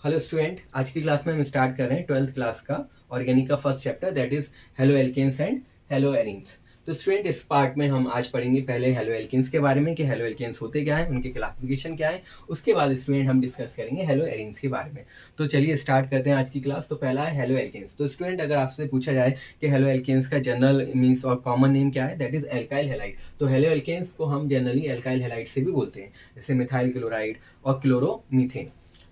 Hello student, आज की class में हम स्टार्ट कर रहे हैं 12th क्लास का ऑर्गेनिक का first chapter that is haloalkanes and haloarenes. तो स्टूडेंट इस पार्ट में हम आज पढ़ेंगे पहले हेलो एल्केन्स के बारे में कि हेलो एल्केन्स होते क्या है, उनके क्लासिफिकेशन क्या है। उसके बाद स्टूडेंट हम डिस्कस करेंगे हेलो एरीन्स के बारे में। तो चलिए स्टार्ट करते हैं आज की क्लास। तो पहला है हेलो एल्केन्स। तो स्टूडेंट अगर आपसे पूछा जाए कि हेलो एल्केन्स का जनरल मीन्स और कॉमन नेम क्या है, दैट इज एल्काइल हेलाइड। तो हेलो एल्केन्स को हम जनरली एल्काइल हेलाइड से भी बोलते हैं, जैसे मिथाइल क्लोराइड और क्लोरोमीथेन।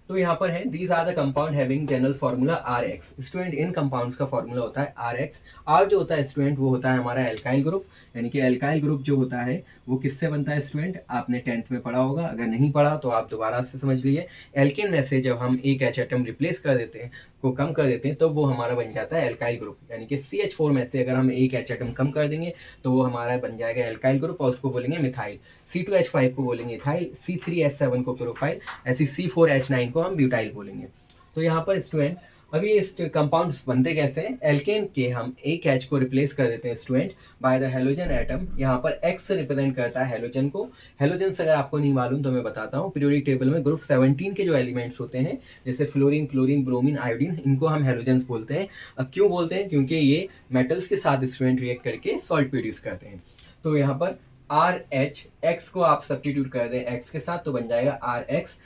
तो यहाँ पर है these are the compound having general formula R X. Student इन कंपाउंड्स का फार्मूला होता है आर एक्स। आर जो होता है स्टूडेंट वो होता है हमारा एल्काइल ग्रुप, यानी कि एल्काइल ग्रुप जो होता है वो किससे बनता है स्टूडेंट, आपने 10th में पढ़ा होगा, अगर नहीं पढ़ा तो आप दोबारा से समझ लीजिए। एल्केन में से जब हम एक एच एटम रिप्लेस कर देते हैं, को कम कर देते हैं, तो वो हमारा बन जाता है एल्काइल ग्रुप। यानी कि CH4 में से अगर हम एक एच एटम कम कर देंगे तो वो हमारा बन जाएगा एल्काइल ग्रुप और उसको बोलेंगे मिथाइल। C2H5 को बोलेंगे इथाइल, C3H7 को प्रोपाइल, ऐसी C4H9 को हम ब्यूटाइल बोलेंगे। तो यहाँ पर स्टूडेंट अभी इस कंपाउंड्स बनते कैसे हैं, एल्केन के हम एक एच को रिप्लेस कर देते हैं student bye the halogen atom. यहाँ पर एक्स रिप्रेजेंट करता है हेलोजन को। हेलोजन अगर आपको नहीं मालूम तो मैं बताता हूँ, पीरियोडिक टेबल में ग्रुप 17 के जो एलिमेंट्स होते हैं जैसे फ्लोरीन, क्लोरीन, ब्रोमीन, आयोडीन, इनको हम हेलोजन्स बोलते हैं। अब क्यों बोलते हैं, क्योंकि ये मेटल्स के साथ स्टूडेंट रिएक्ट करके सॉल्ट प्रोड्यूस करते हैं। तो यहाँ पर आर एच एक्स को आप सब्स्टिट्यूट कर दें एक्स के साथ तो बन जाएगा आर एक्स।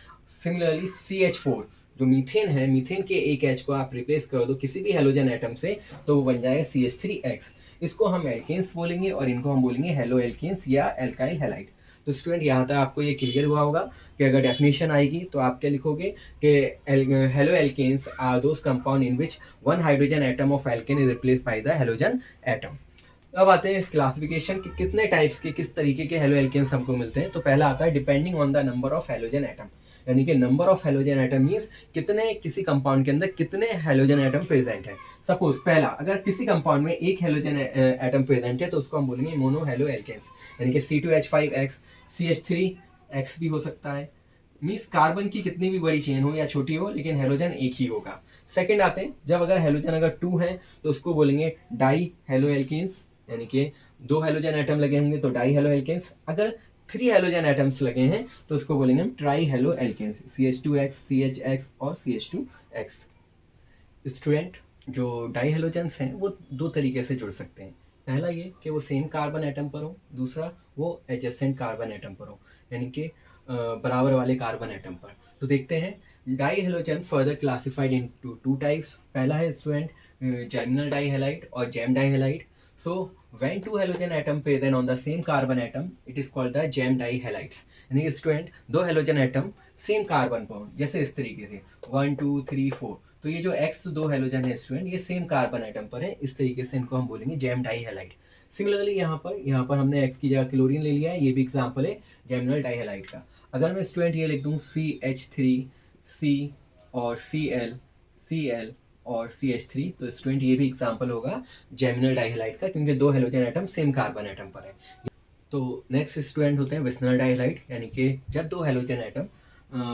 सिमिलरली CH4 जो मीथेन है, मीथेन के एक एच को आप रिप्लेस कर दो किसी भी हेलोजन एटम से तो वो बन जाएगा CH3X। इसको हम एल्केन्स बोलेंगे और इनको हम बोलेंगे हेलो एल्केन्स या एल्काइल हैलाइड। तो स्टूडेंट यहाँ तक आपको ये क्लियर हुआ होगा कि अगर डेफिनेशन आएगी तो आप क्या लिखोगे कि haloalkanes are those compound in which one hydrogen atom of alkane is replace by the halogen atom. अब आते हैं क्लासिफिकेशन कि कितने टाइप्स के किस तरीके के हेलो एल्केन्स हमको मिलते हैं। तो पहला आता है depending on the number of halogen atom, यानी कि number of halogen atom means कितने किसी कंपाउंड के अंदर कितने हेलोजन एटम प्रेजेंट है। सपोज पहला, अगर किसी कंपाउंड में एक हेलोजन एटम प्रेजेंट है तो उसको हम बोलेंगे मोनो हेलो एल्केन्स, यानी कि C2H5X, CH3X भी हो सकता है। मीन्स कार्बन की कितनी भी बड़ी चेन हो या छोटी हो लेकिन हेलोजन एक ही होगा। सेकंड आते हैं, जब अगर हेलोजन अगर 2 है तो उसको बोलेंगे डाई हेलो एल्केन्स, यानी कि 2 हेलोजन एटम लगे होंगे तो डाई हेलो एल्केन्स। अगर 3 हेलोजन एटम्स लगे हैं तो उसको बोलेंगे हम try halo alkanes, CH2X, CHX और CH2X। स्टूडेंट जो डाई हेलोजेंस हैं वो 2 तरीके से जुड़ सकते हैं। पहला ये कि वो सेम कार्बन एटम पर हो, दूसरा वो एडजेसेंट कार्बन एटम पर हो, यानी कि बराबर वाले कार्बन एटम पर। तो देखते हैं die halogen further classified in two types. पहला है स्टूडेंट जर्मिनल डाई हेलाइड और jam die halide. So when two halogen atom present on the same carbon atom, it is called the jam dihalides। यानी student 2 halogen atom same carbon पर, जैसे इस तरीके से 1 2 3 4, तो ये जो एक्स 2 हेलोजन है स्टूडेंट ये सेम कार्बन एटम पर है, इस तरीके से इनको हम बोलेंगे जैम डाइहेलाइड। सिमिलरली यहाँ पर हमने एक्स की जगह क्लोरीन ले लिया है, ये भी एग्जाम्पल है जैमिनल डाइहेलाइड का। अगर मैं स्टूडेंट ये लिख दूँ CH3C और Cl और CH3, तो स्टूडेंट ये भी एग्जाम्पल होगा जैमिनल डाइहेलाइड का, क्योंकि 2 halogen atom same carbon atom पर है। तो नेक्स्ट स्टूडेंट होते हैं विस्नल डाइहेलाइड, यानी कि जब 2 हेलोजन एटम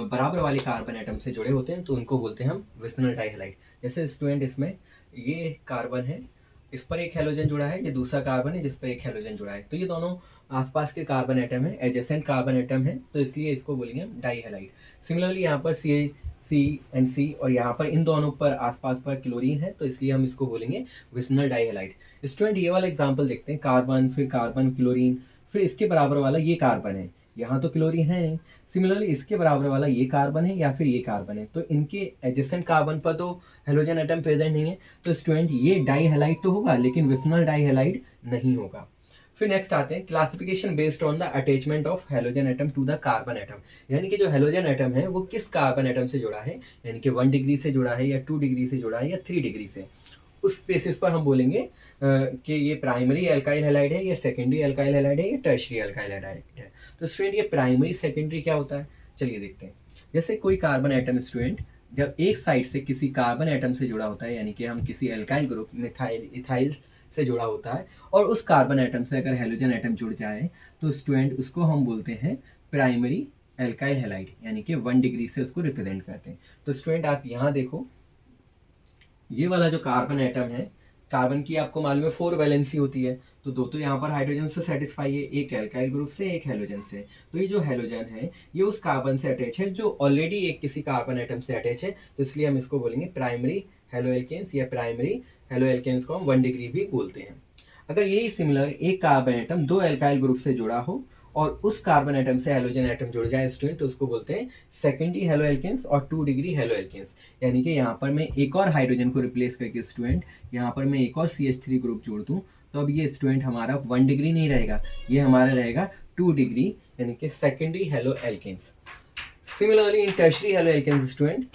बराबर वाले कार्बन एटम से जुड़े होते हैं तो उनको बोलते हैं हम विस्नल डाइहेलाइड। जैसे स्टूडेंट इसमें ये कार्बन है, इस पर एक हेलोजन जुड़ा है, ये दूसरा कार्बन है जिस पर एक हेलोजन जुड़ा है, तो ये दोनों आसपास के कार्बन एटम है, एडजेसेंट कार्बन एटम है, तो इसलिए इसको बोलेंगे हम डाइहेलाइड। सिमिलरली यहाँ पर C और यहाँ पर इन दोनों पर आसपास पर क्लोरीन है, तो इसलिए हम इसको बोलेंगे विस्नल डाइहेलाइड। स्टूडेंट ये वाला एग्जाम्पल देखते हैं, कार्बन फिर कार्बन क्लोरीन फिर इसके बराबर वाला ये कार्बन है, यहाँ तो क्लोरीन है। सिमिलरली इसके बराबर वाला ये कार्बन है या फिर ये कार्बन है, तो इनके एडजेसेंट कार्बन पर तो हेलोजन एटम प्रेजेंट नहीं है, तो स्टूडेंट ये डाइहेलाइड तो होगा लेकिन विस्नल डाइहेलाइड नहीं होगा। फिर नेक्स्ट आते हैं classification based on the attachment of halogen atom to the carbon atom, यानी कि जो हेलोजन एटम है वो किस कार्बन एटम से जुड़ा है, यानी कि 1 डिग्री से जुड़ा है या 2 डिग्री से जुड़ा है या 3 डिग्री से। उस बेसिस पर हम बोलेंगे कि ये प्राइमरी एल्काइल हैलाइड है, या सेकेंडरी एल्काइल हैलाइड है, या टर्शियरी एल्काइल हैलाइड है। तो स्टूडेंट ये प्राइमरी सेकेंडरी क्या होता है, चलिए देखते हैं। जैसे कोई कार्बन एटम स्टूडेंट जब एक साइड से किसी कार्बन एटम से जुड़ा होता है, यानी कि हम किसी एल्काइल ग्रुप मिथाइल इथाइल से जुड़ा होता है, और उस कार्बन एटम से अगर हेलोजन एटम जुड़ जाए तो स्टूडेंट उसको हम बोलते हैं प्राइमरी एल्काइल हैलाइड, यानी कि 1 डिग्री से उसको रिप्रेजेंट करते हैं। तो स्टूडेंट आप यहाँ देखो, ये वाला जो कार्बन एटम है कार्बन की आपको मालूम है 4 वैलेंसी होती है, तो दो तो यहाँ पर हाइड्रोजन से सेटिस्फाई है, एक एल्काइल ग्रुप से, एक हेलोजन से। तो ये जो हेलोजन है ये उस कार्बन से अटैच है जो ऑलरेडी एक किसी कार्बन एटम से अटैच है, तो इसलिए हम इसको बोलेंगे प्राइमरी हेलो एल्केन्स, या प्राइमरी हेलो एल्केन्स को हम 1 डिग्री भी बोलते हैं। अगर यही सिमिलर एक कार्बन एटम दो एल्काइल ग्रुप से जुड़ा हो और उस कार्बन एटम से हेलोजन एटम जुड़ जाए स्टूडेंट, तो उसको बोलते हैं सेकेंडरी हेलो एल्केन्स और 2 डिग्री हेलो एल्केन्स। यानी कि यहाँ पर मैं एक और हाइड्रोजन को रिप्लेस करके स्टूडेंट यहाँ पर मैं एक और CH3 ग्रुप जोड़ दूँ, तो अब ये स्टूडेंट हमारा 1 डिग्री नहीं रहेगा, ये हमारा रहेगा 2 डिग्री, यानी कि secondary haloalkanes. Similarly in tertiary haloalkanes student,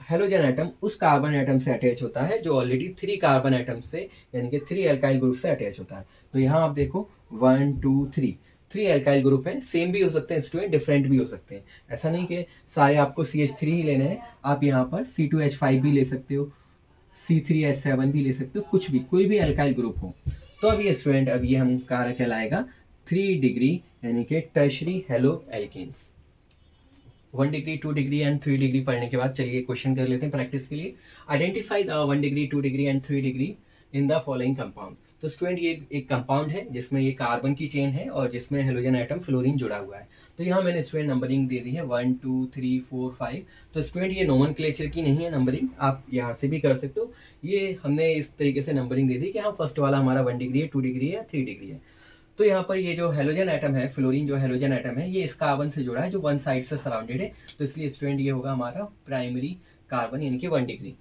halogen atom उस कार्बन एटम से अटैच होता है जो ऑलरेडी 3 कार्बन एटम से यानी कि 3 एल्काइल ग्रुप से अटैच होता है। तो यहाँ आप देखो 1 2 3 3 एल्काइल ग्रुप हैं, सेम भी हो सकते हैं स्टूडेंट, डिफरेंट भी हो सकते हैं। ऐसा नहीं कि सारे आपको CH3 ही लेने हैं, आप यहाँ पर C2H5 भी ले सकते हो, C3H7 भी ले सकते हो, कुछ भी, कोई भी एल्काइल ग्रुप हो। तो अब ये स्टूडेंट, अब ये हम कहा कहलाएगा 3 डिग्री यानी कि tertiary haloalkanes. 1 degree 2 degree and 3 degree पढ़ने के बाद चलिए क्वेश्चन कर लेते हैं प्रैक्टिस के लिए। Identify the 1 degree 2 degree and 3 degree in the following compound. तो स्टूडेंट ये एक कंपाउंड है जिसमें ये कार्बन की चेन है और जिसमें हेलोजन एटम फ्लोरीन जुड़ा हुआ है। तो यहाँ मैंने स्टूडेंट नंबरिंग दे दी है 1 2 3 4 5। तो स्टूडेंट ये नोमेनक्लेचर की नहीं है नंबरिंग, आप यहाँ से भी कर सकते हो। ये हमने इस तरीके से नंबरिंग दे दी कि हाँ फर्स्ट वाला हमारा 1 डिग्री है, 2 डिग्री है या 3 डिग्री है। तो यहाँ पर ये जो हेलोजन एटम है, फ्लोरीन जो हेलोजन एटम है, ये इस कार्बन से जुड़ा है जो वन साइड से सराउंडेड है, तो इसलिए स्टूडेंट ये होगा हमारा प्राइमरी कार्बन यानी कि 1 डिग्री।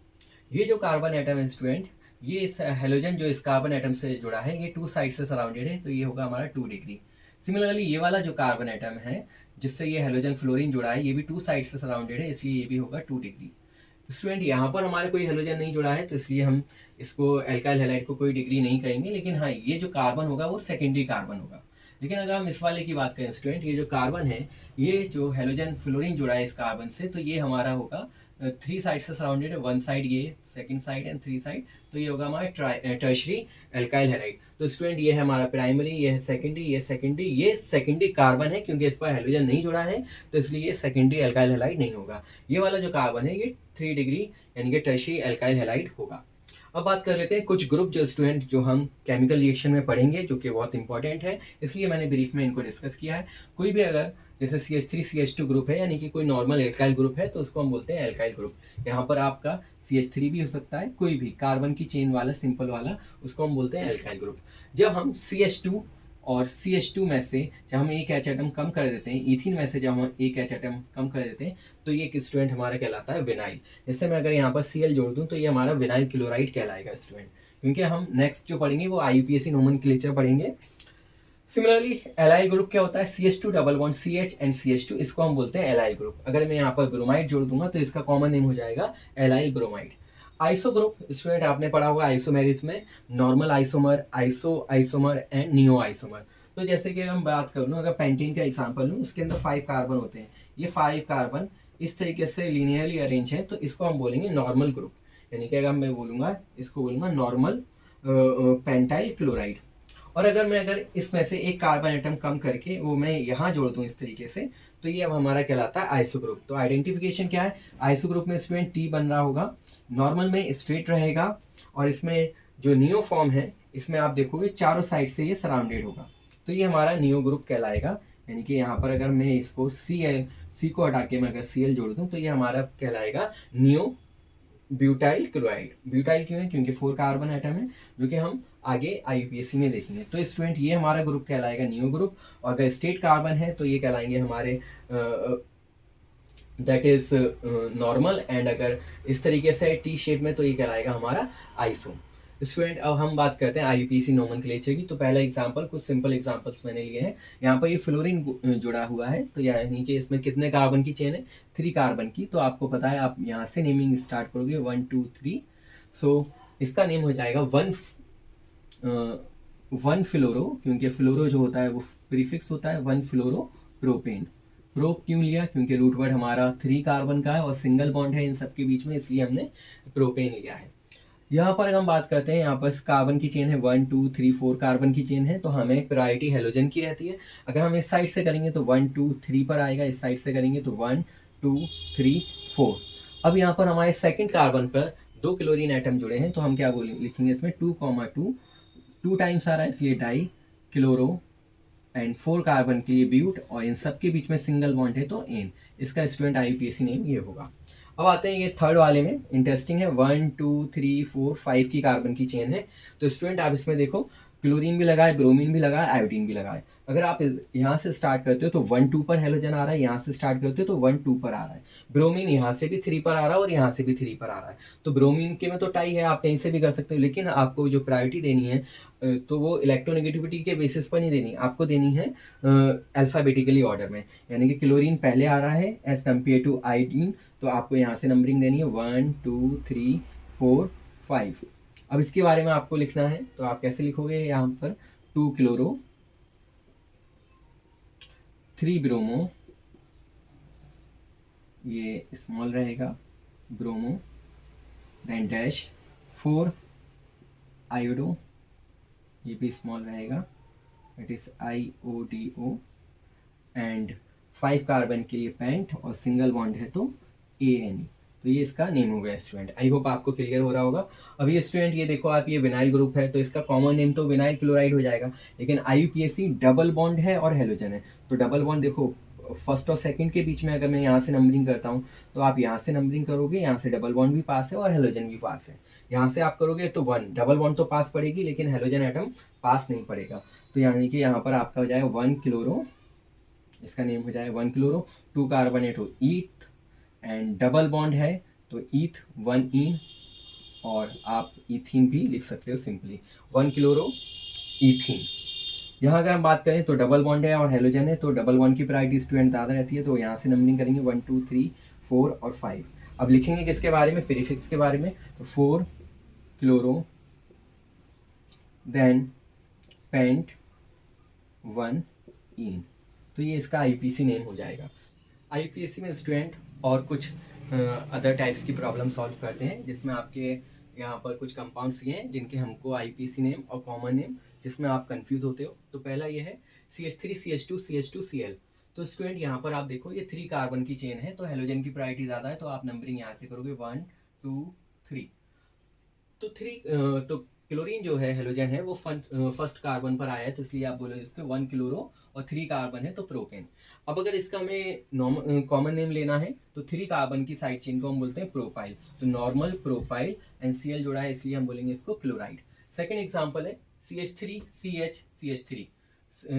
ये जो कार्बन एटम है स्टूडेंट, ये इस हेलोजन जो इस कार्बन एटम से जुड़ा है ये 2 साइड से सराउंडेड है, तो ये होगा हमारा 2 डिग्री। सिमिलरली ये वाला जो कार्बन एटम है जिससे ये हेलोजन फ्लोरीन जुड़ा है, ये भी 2 साइड से सराउंडेड है, इसलिए ये भी होगा 2 डिग्री। स्टूडेंट यहाँ पर हमारे कोई हेलोजन नहीं जुड़ा है, तो इसलिए हम इसको एल्काइल हैलाइड को कोई डिग्री नहीं कहेंगे, लेकिन हाँ ये जो कार्बन होगा वो सेकेंडरी कार्बन होगा। लेकिन अगर हम इस वाले की बात करें स्टूडेंट, ये जो कार्बन है, ये जो हेलोजन फ्लोरीन जुड़ा है इस कार्बन से, तो ये हमारा होगा 3 साइड से सराउंडेड है, 1 साइड ये, सेकंड साइड एंड 3 साइड, तो ये होगा हमारा टर्शरी एल्काइल हैलाइड। तो स्टूडेंट ये है हमारा प्राइमरी, ये है सेकेंडरी, ये सेकेंडरी, ये सेकेंडरी कार्बन है क्योंकि इस पर हेलोजन नहीं जुड़ा है, तो इसलिए ये सेकेंडरी एल्काइल हैलाइड नहीं होगा। ये वाला जो कार्बन है ये 3 डिग्री यानी कि टर्शरी एल्काइल हैलाइड होगा। अब बात कर लेते हैं कुछ ग्रुप जो स्टूडेंट जो हम केमिकल रिएक्शन में पढ़ेंगे, जो कि बहुत इंपॉर्टेंट है, इसलिए मैंने ब्रीफ में इनको डिस्कस किया है। कोई भी अगर जैसे CH3 CH2 ग्रुप है यानी कि कोई नॉर्मल एल्काइल ग्रुप है, तो उसको हम बोलते हैं एल्काइल ग्रुप। यहाँ पर आपका CH3 भी हो सकता है, कोई भी कार्बन की चेन वाला सिंपल वाला, उसको हम बोलते हैं एल्काइल ग्रुप। जब हम CH2 और CH2 में से जब हम एक एच एटम कम कर देते हैं, इथिन में से जब हम एक एच एटम कम कर देते हैं, तो ये एक स्टूडेंट हमारा कहलाता है विनाइल। जैसे मैं अगर यहाँ पर Cl जोड़ दूँ तो ये हमारा विनाइल क्लोराइड कहलाएगा स्टूडेंट, क्योंकि हम नेक्स्ट जो पढ़ेंगे वो IUPAC नोमेनक्लेचर पढ़ेंगे। सिमिलरली एलाइल ग्रुप क्या होता है, CH2 double bond CH and CH2, इसको हम बोलते हैं एलाइल ग्रुप। अगर मैं यहाँ पर ब्रोमाइड जोड़ दूंगा तो इसका कॉमन नेम हो जाएगा allyl bromide. Iso group student आपने पढ़ा होगा आइसोमेरिज में, normal isomer, isomer and neo isomer. तो जैसे कि हम बात कर लूँ, अगर पेंटीन का एग्जांपल लूँ, इसके अंदर 5 कार्बन होते हैं, ये 5 कार्बन इस तरीके से लीनियरली अरेंज है, तो इसको हम बोलेंगे नॉर्मल ग्रुप। यानी कि अगर मैं बोलूँगा, इसको बोलूँगा नॉर्मल पेंटाइल क्लोराइड। और अगर इसमें से एक कार्बन एटम कम करके वो मैं यहाँ जोड़ दूँ इस तरीके से, तो ये अब हमारा कहलाता है आइसो ग्रुप। तो आइडेंटिफिकेशन क्या है, आइसो ग्रुप में स्टूडेंट T बन रहा होगा, नॉर्मल में स्ट्रेट रहेगा, और इसमें जो नियो फॉर्म है इसमें आप देखोगे चारों साइड से ये सराउंडेड होगा, तो ये हमारा नियो ग्रुप कहलाएगा। यानी कि यहाँ पर अगर मैं इसको C को हटा के मैं अगर Cl जोड़ दूँ तो ये हमारा कहलाएगा नियो ब्यूटाइल क्लोराइड। ब्यूटाइल क्यों है, क्योंकि 4 कार्बन एटम है, जो कि हम आगे IUPAC में देखेंगे। तो स्टूडेंट ये हमारा ग्रुप कहलाएगा नियो ग्रुप, और अगर स्टेट कार्बन है तो ये कहलाएंगे हमारे दैट इज नॉर्मल, एंड अगर इस तरीके से T शेप में तो ये कहलाएगा हमारा आइसो। स्टूडेंट अब हम बात करते हैं IUPAC नोमेनक्लेचर की। तो पहला एग्जांपल, कुछ सिंपल एग्जांपल्स मैंने लिए हैं। यहाँ पर ये फ्लोरीन जुड़ा हुआ है, तो यानी कि इसमें कितने कार्बन की चेन है, 3 कार्बन की। तो आपको पता है, आप यहाँ से नेमिंग स्टार्ट करोगे 1 2 3, सो इसका नेम हो जाएगा 1 फ्लोरो, क्योंकि फ्लोरो जो होता है वो प्रीफिक्स होता है, 1 फ्लोरो प्रोपेन। प्रोप क्यों लिया, क्योंकि रूट वर्ड हमारा 3 कार्बन का है और सिंगल बॉन्ड है इन सब के बीच में, इसलिए हमने प्रोपेन लिया है। यहाँ पर अगर हम बात करते हैं, यहाँ पर कार्बन की चेन है 1 2 3 4 कार्बन की चेन है, तो हमें प्रायोरिटी हेलोजन की रहती है। अगर हम इस साइड से करेंगे तो 1 2 3 पर आएगा, इस साइड से करेंगे तो 1 2 3 4। अब यहाँ पर हमारे सेकंड कार्बन पर दो क्लोरीन एटम जुड़े हैं तो हम क्या बोलेंगे, लिखेंगे इसमें 2,2, 2 टाइम्स आ रहा है इसलिए डाई क्लोरो, एंड 4 कार्बन के लिए ब्यूट, और इन सब के बीच में सिंगल बॉन्ड है तो एन। इसका स्टूडेंट IUPAC नेम ये होगा। अब आते हैं ये थर्ड वाले में, इंटरेस्टिंग है। 1 2 3 4 5 की कार्बन की चेन है। तो स्टूडेंट आप इसमें देखो, क्लोरीन भी लगा है, ब्रोमीन भी लगा है, आयोडीन भी लगा है। अगर आप यहाँ से स्टार्ट करते हो तो 1 2 पर हेलोजन आ रहा है, यहाँ से स्टार्ट करते हो तो 1 2 पर आ रहा है। ब्रोमीन यहाँ से भी 3 पर आ रहा है और यहाँ से भी 3 पर आ रहा है। तो ब्रोमीन के में तो टाई है, आप कहीं से भी कर सकते हो, लेकिन आपको जो प्रायोरिटी देनी है तो वो इलेक्ट्रोनेगेटिविटी के बेसिस पर नहीं देनी, आपको देनी है अल्फ़ाबेटिकली ऑर्डर में। यानी कि क्लोरीन पहले आ रहा है एज कम्पेयर टू आयोडीन, तो आपको यहाँ से नंबरिंग देनी है 1 2 3 4 5। अब इसके बारे में आपको लिखना है, तो आप कैसे लिखोगे, यहाँ पर 2 क्लोरो, 3 ब्रोमो, ये स्मॉल रहेगा ब्रोमो, देन डैश 4 आयोडो, ये भी स्मॉल रहेगा, it is IODO, and 5 carbon के लिए पेंट, और सिंगल बॉन्ड है तो ANE। तो ये इसका नेम हो गया स्टूडेंट। आई होप आपको क्लियर हो रहा होगा। अभी स्टूडेंट ये देखो आप, ये विनाइल ग्रुप है तो इसका कॉमन नेम तो विनाइल क्लोराइड हो जाएगा, लेकिन IUPAC डबल बॉन्ड है और हेलोजन है। तो डबल बॉन्ड देखो, फर्स्ट और सेकंड के बीच में अगर मैं यहाँ से नंबरिंग करता हूँ तो आप यहाँ से नंबरिंग करोगे, यहाँ से डबल बॉन्ड भी पास है और हेलोजन भी पास है। यहाँ से आप करोगे तो 1 डबल बॉन्ड तो पास पड़ेगी, लेकिन हेलोजन एटम पास नहीं पड़ेगा। तो यानी कि यहाँ पर आपका हो जाएगा 1 क्लोरो, इसका नेम हो जाएगा 1 क्लोरो, 2 कार्बोनेट हो ईथ, एंड डबल बॉन्ड है तो ईथ 1 ईन, और आप इथीन भी लिख सकते हो सिंपली 1 क्लोरो इथीन। यहाँ अगर हम बात करें तो डबल बॉन्ड है और हेलोजन है, तो डबल बॉन्ड की प्रायोरिटी स्टूडेंट ज़्यादा रहती है, तो यहाँ से नंबरिंग करेंगे 1 2 3 4 और 5। अब लिखेंगे किसके बारे में, प्रीफिक्स के बारे में, तो 4 क्लोरो, देन पेंट 1 इन। तो ये इसका IUPAC नेम हो जाएगा। IUPAC में स्टूडेंट और कुछ अदर टाइप्स की प्रॉब्लम सॉल्व करते हैं, जिसमें आपके यहाँ पर कुछ कंपाउंड्स ये हैं जिनके हमको IUPAC नेम और कॉमन नेम जिसमें आप कंफ्यूज होते हो। तो पहला ये है CH3 CH2 CH2 Cl। तो स्टूडेंट यहाँ पर आप देखो ये 3 कार्बन की चेन है, तो हेलोजन की प्रायोरिटी ज़्यादा है, तो आप नंबरिंग यहाँ से करोगे 1 2 3। तो 3 तो क्लोरीन जो है हेलोजन है वो फर्स्ट कार्बन पर आया है, तो इसलिए आप बोलोगे इसके 1 क्लोरो, और 3 कार्बन है तो प्रोपेन। अब अगर इसका हमें कॉमन नेम लेना है तो 3 कार्बन की साइड चेन को हम बोलते हैं प्रोपाइल, तो नॉर्मल प्रोपाइल, NCl जोड़ा है इसलिए हम बोलेंगे इसको क्लोराइड। सेकेंड एग्जाम्पल है CH3 CH CH3,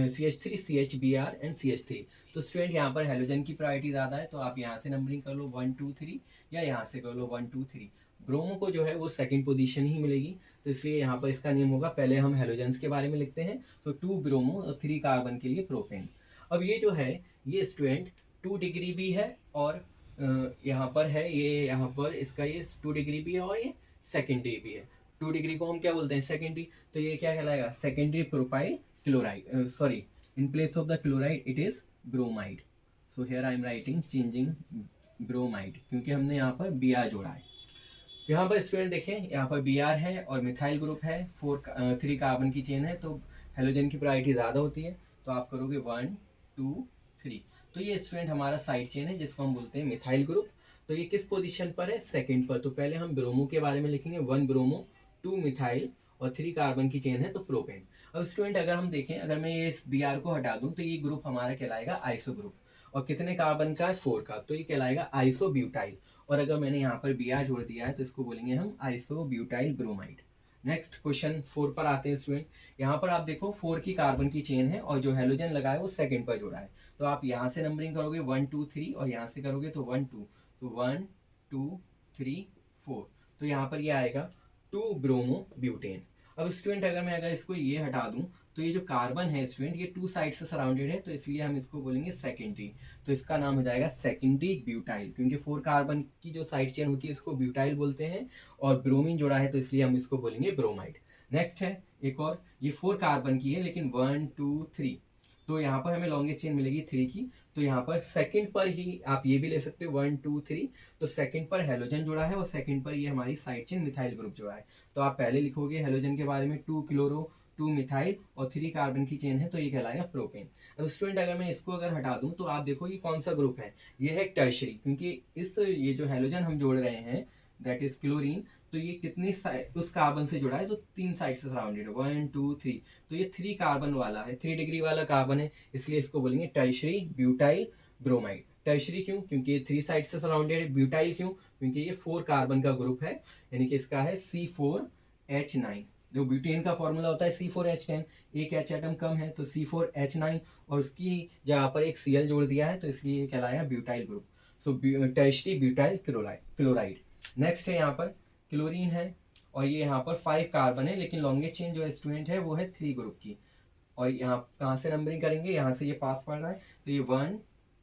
CH3 CHBr and CH3। तो स्टूडेंट यहाँ पर हेलोजन की प्रायोरिटी ज़्यादा है, तो आप यहाँ से नंबरिंग कर लो 1 2 3, या यहाँ से कर लो 1 2 3। ब्रोमो को जो है वो सेकंड पोजीशन ही मिलेगी, तो इसलिए यहाँ पर इसका नेम होगा, पहले हम हेलोजेंस के बारे में लिखते हैं, तो 2 ब्रोमो और 3 कार्बन के लिए प्रोपेन। अब ये जो है ये स्टूडेंट 2 डिग्री भी है, और यहाँ पर है ये, यहाँ पर इसका ये 2 डिग्री भी है और ये सेकेंडरी भी है। 2 डिग्री को हम क्या बोलते हैं, सेकेंडरी, तो ये क्या कहलाएगा, secondary propyl chloride, sorry, in place of the chloride it is bromide. So here I am writing changing bromide, क्योंकि हमने यहाँ पर Br जोड़ा है। यहाँ पर स्टूडेंट देखें, यहाँ पर Br है और मिथाइल ग्रुप है, 3 कार्बन की चेन है, तो हेलोजन की प्रायोरिटी ज़्यादा होती है, तो आप करोगे 1 2 3। तो ये स्टूडेंट हमारा साइड चेन है जिसको हम बोलते हैं मिथाइल ग्रुप। तो ये किस पोजीशन पर है, सेकंड पर। तो पहले हम ब्रोमो के बारे में लिखेंगे, 1 ब्रोमो 2 मिथाइल और 3 कार्बन की चेन है तो प्रोपेन। अब स्टूडेंट अगर हम देखें, अगर मैं ये इस Br को हटा दूं तो ये ग्रुप हमारा कहलाएगा आइसो ग्रुप, और कितने कार्बन का है, 4 का, तो ये कहलाएगा आइसोब्यूटाइल। और अगर मैंने यहाँ पर Br जोड़ दिया है तो इसको बोलेंगे हम आइसोब्यूटाइल ब्रोमाइड। नेक्स्ट क्वेश्चन 4 पर आते हैं स्टूडेंट। यहाँ पर आप देखो 4 की कार्बन की चेन है और जो हेलोजन लगा है वो सेकंड पर जुड़ा है, तो आप यहाँ से नंबरिंग करोगे 1 2 3, और यहाँ से करोगे तो 1 2, तो 1 2 3 4। तो यहाँ पर ये आएगा 2 ब्रोमो ब्यूटेन। अब स्टूडेंट अगर इसको ये हटा दूं तो ये जो कार्बन है स्टूडेंट ये 2 साइड से सराउंडेड है, तो इसलिए हम इसको बोलेंगे सेकेंडरी। तो इसका नाम हो जाएगा सेकेंडरी ब्यूटाइल, क्योंकि 4 कार्बन की जो साइड चेन होती है इसको ब्यूटाइल बोलते हैं, और ब्रोमीन जोड़ा है तो इसलिए हम इसको बोलेंगे ब्रोमाइड। नेक्स्ट है एक और, ये 4 कार्बन की है लेकिन 1 2 3, तो यहाँ पर हमें लॉन्गेस्ट चेन मिलेगी 3 की, तो यहाँ पर सेकंड पर ही आप ये भी ले सकते हो 1 2 3, तो सेकंड पर हेलोजन जुड़ा है और सेकंड पर ये हमारी साइड चेन मिथाइल ग्रुप जुड़ा है। तो आप पहले लिखोगे हेलोजन के बारे में 2 क्लोरो 2 मिथाइल और 3 कार्बन की चेन है, तो ये कहलाएगा प्रोपेन। अब स्टूडेंट अगर मैं इसको अगर हटा दूं तो आप देखो ये कौन सा ग्रुप है, ये है टर्शरी, क्योंकि ये जो हेलोजन हम जोड़ रहे हैं दैट इज क्लोरीन, तो ये कितनी साइड उस कार्बन से जुड़ा है, तो 3 साइड से सराउंडेड है, 1 2 3। तो ये 3 कार्बन वाला है, 3 डिग्री वाला कार्बन है, इसलिए इसको बोलेंगे टर्शरी ब्यूटाइल ब्रोमाइड। टर्शरी क्यों? क्योंकि ये 3 साइड से सराउंडेड है। ब्यूटाइल क्यों? क्योंकि ये 4 कार्बन का ग्रुप है, यानी कि इसका है C4H9। जो ब्यूटेन का फॉर्मूला होता है C4H10, एक H एटम कम है तो C4H9, और उसकी जगह पर एक Cl जोड़ दिया है, तो इसलिए ये कहलाया ब्यूटाइल ग्रुप। सो टर्शरी ब्यूटाइल क्लोराइड। नेक्स्ट है यहाँ पर क्लोरीन है, और ये यहाँ पर 5 कार्बन है, लेकिन लॉन्गेस्ट चेन जो स्टूडेंट है वो है 3 ग्रुप की। और यहाँ कहाँ से नंबरिंग करेंगे, यहाँ से ये पास पड़ रहा है, तो ये 1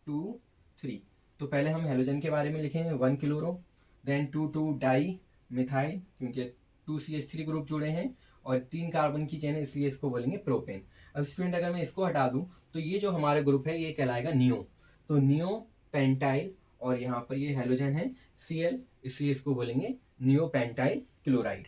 2 3। तो पहले हम हेलोजन के बारे में लिखेंगे, 1 क्लोरो, देन 2 डाई मिथाइल, क्योंकि 2CH3 ग्रुप जुड़े हैं, और 3 कार्बन की चेन है, इसलिए इसको बोलेंगे प्रोपेन। अब स्टूडेंट अगर मैं इसको हटा दूं, तो ये जो हमारा ग्रुप है ये कहलाएगा नियो। तो नियो पेंटाइल, और यहाँ पर ये हेलोजन है Cl, इसलिए इसको बोलेंगे नियोपेंटाइल क्लोराइड।